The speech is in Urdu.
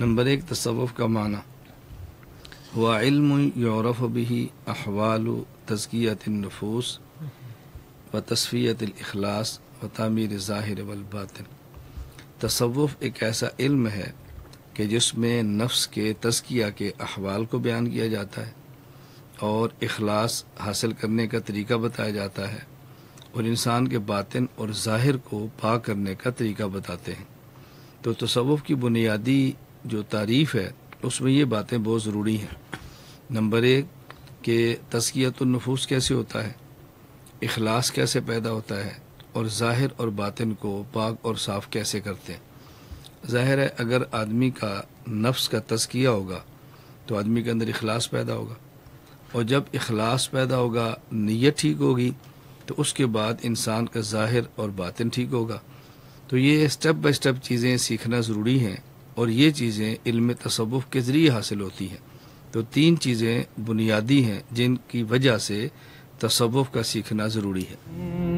نمبر 1 تصوف کا معنی ہوا علم یعرف به احوال تزکیۃ النفوس و تصفیۃ الاخلاص و تعمیر ظاہر والباطن۔ تصوف ایک ایسا علم ہے کہ جس میں نفس کے تزکیہ کے احوال کو بیان کیا جاتا ہے اور اخلاص حاصل کرنے کا طریقہ بتایا جاتا ہے، اور انسان کے باطن اور ظاہر کو پاک کرنے کا طریقہ بتاتے ہیں۔ تو تصوف کی بنیادی جو تعریف ہے اس میں یہ باتیں بہت ضروری ہیں۔ نمبر 1 کہ تزکیۃ النفوس کیسے ہوتا ہے، اخلاص کیسے پیدا ہوتا ہے، اور ظاہر اور باطن کو پاک اور صاف کیسے کرتے ہیں۔ ظاہر ہے اگر آدمی کا نفس کا تزکیہ ہوگا تو آدمی کے اندر اخلاص پیدا ہوگا، اور جب اخلاص پیدا ہوگا، نیت ٹھیک ہوگی، تو اس کے بعد انسان کا ظاہر اور باطن ٹھیک ہوگا۔ تو یہ اسٹیپ بائی اسٹیپ چیزیں سیکھنا ضروری ہیں، اور یہ چیزیں علم تصوف کے ذریعے حاصل ہوتی ہیں۔ تو 3 چیزیں بنیادی ہیں جن کی وجہ سے تصوف کا سیکھنا ضروری ہے۔